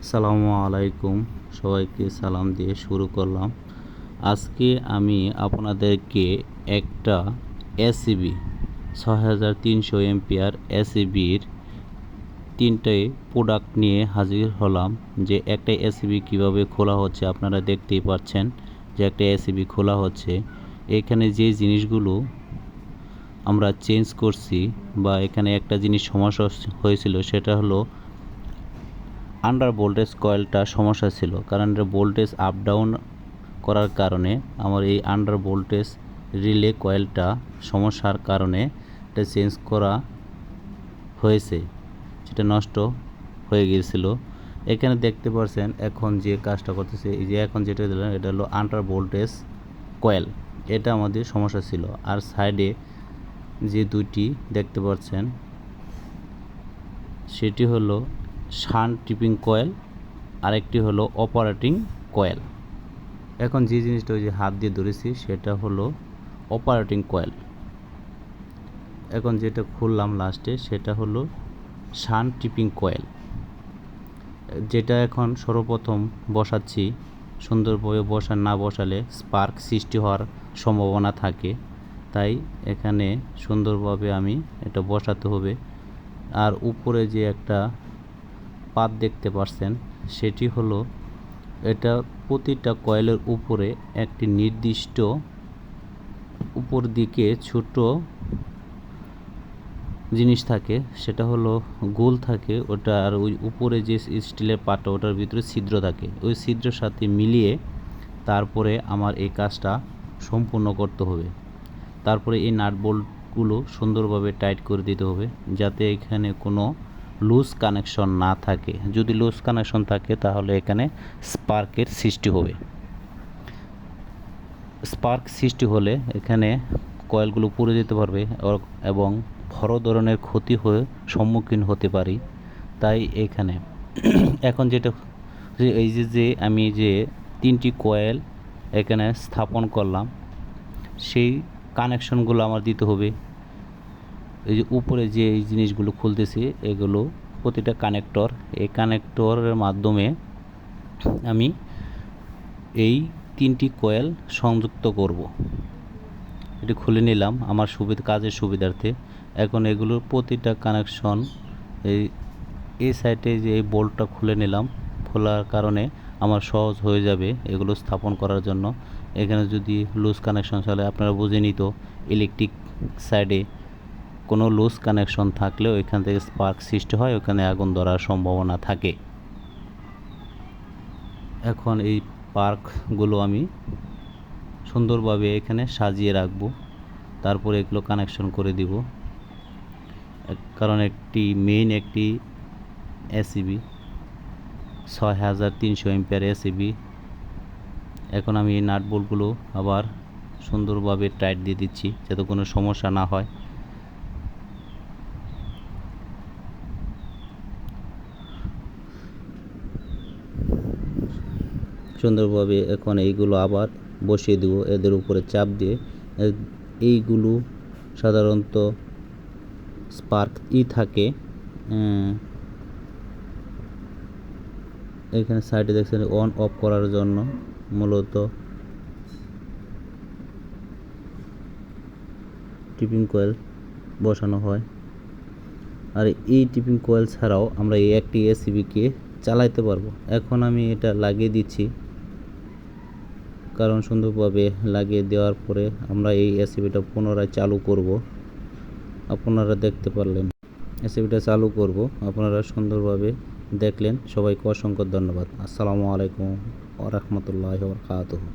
আসসালামু আলাইকুম, সবাইকে সালাম দিয়ে শুরু করলাম। আজকে আমি আপনাদেরকে একটা এসিবি 6300 এম্পিয়ার এসিবির তিনটে প্রোডাক্ট নিয়ে হাজির হলাম। যে একটা এসিবি কিভাবে খোলা হচ্ছে আপনারা দেখতেই পাচ্ছেন যে একটা এসিবি খোলা হচ্ছে। এখানে যে জিনিসগুলো আমরা চেঞ্জ করছি বা এখানে একটা জিনিস সমস্যা হয়েছিল সেটা হলো আন্ডার ভোল্টেজ কয়েলটা সমস্যা ছিল, কারণ এটা ভোল্টেজ আপ ডাউন করার কারণে আমার এই আন্ডার ভোল্টেজ রিলে কয়েলটা সমস্যার কারণে এটা চেঞ্জ করা হয়েছে, সেটা নষ্ট হয়ে গিয়েছিল। এখানে দেখতে পাচ্ছেন এখন যে কাজটা করতেছে, এই যে এখন যেটা দিলাম এটা হলো আন্ডার ভোল্টেজ কয়েল, এটা আমাদের সমস্যা ছিল। আর সাইডে যে দুইটি দেখতে পাচ্ছেন সেটি হলো শান্ট টিপিং কয়েল, আরেকটি হলো অপারেটিং কয়েল। এখন যে জিনিসটা ওই যে হাত দিয়ে ধরেছি সেটা হলো অপারেটিং কয়েল। এখন যেটা খুললাম লাস্টে সেটা হলো শান্ট টিপিং কয়েল, যেটা এখন সর্বপ্রথম বসাচ্ছি। সুন্দরভাবে না বসালে স্পার্ক সৃষ্টি হওয়ার সম্ভাবনা থাকে, তাই এখানে সুন্দরভাবে আমি এটা বসাতে হবে। আর উপরে যে একটা পাত দেখতে পাচ্ছেন সেটি হলো, এটা প্রতিটা কয়েলের উপরে একটি নির্দিষ্ট উপর দিকে ছোট জিনিস থাকে, সেটা হলো গোল থাকে ওটা। আর ওই উপরে যে স্টিলের পাটটা ওটার ভিতরে ছিদ্র থাকে, ওই ছিদ্রের সাথে মিলিয়ে তারপরে আমার এই কাজটা সম্পূর্ণ করতে হবে। তারপরে এই নাট বোল্টগুলো সুন্দরভাবে টাইট করে দিতে হবে যাতে এখানে কোনো লুজ কানেকশন না থাকে। যদি লুজ কানেকশন থাকে তাহলে এখানে স্পার্কের সৃষ্টি হবে। স্পার্ক সৃষ্টি হলে এখানে কয়েলগুলো পুড়ে যেতে পারবে এবং বড় ধরনের ক্ষতি হয়ে সম্মুখীন হতে পারি। তাই এখানে এখন যেটা এই যে আমি যে তিনটি কয়েল এখানে স্থাপন করলাম সেই কানেকশনগুলো আমার দিতে হবে। এই যে উপরে যে এই জিনিসগুলো খুলতেছি এগুলো প্রতিটা কানেক্টর, এই কানেক্টরের মাধ্যমে আমি এই তিনটি কয়েল সংযুক্ত করব। এটি খুলে নিলাম আমার কাজের সুবিধার্থে। এখন এগুলোর প্রতিটা কানেকশন এই সাইডে যে এই বোল্টটা খুলে নিলাম, খোলার কারণে আমার সহজ হয়ে যাবে এগুলো স্থাপন করার জন্য। এখানে যদি লুজ কানেকশন চলে আপনারা বুঝে নিত, ইলেকট্রিক সাইডে কোনো লুজ কানেকশন থাকলে ওইখান থেকে স্পার্ক সৃষ্টি হয়, ওখানে আগুন ধরার সম্ভাবনা থাকে। এখন এই পার্কগুলো আমি সুন্দরভাবে এখানে সাজিয়ে রাখবো, তারপরে এগুলো কানেকশন করে দিব। কারণ একটি এসিবি 6300 এম্পিয়ার এসিবি। এখন আমি এই নাট বোল্টগুলো আবার সুন্দরভাবে টাইট দিয়ে দিচ্ছি যাতে কোনো সমস্যা না হয়। সুন্দরভাবে এখন এইগুলো আবার বসিয়ে দেব এদের উপরে চাপ দিয়ে। এইগুলো সাধারণত স্পার্ক থাকে। এখানে সাইডে দেখছেন অন অফ করার জন্য মূলত টিপিং কয়েল বসানো হয়। আর এই টিপিং কয়েল ছাড়াও আমরা এই একটি এসিবিকে চালাইতে পারবো। এখন আমি এটা লাগিয়ে দিচ্ছি, কারণ সুন্দরভাবে লাগিয়ে দেওয়ার পরে আমরা এই এসিবিটা পুনরায় চালু করব। আপনারা দেখতে পারলেন এসিবিটা চালু করব, আপনারা সুন্দরভাবে দেখলেন। সবাইকে অসংখ্য ধন্যবাদ। আসসালামু আলাইকুম ওয়া রাহমাতুল্লাহি ওয়া বারাকাতুহু।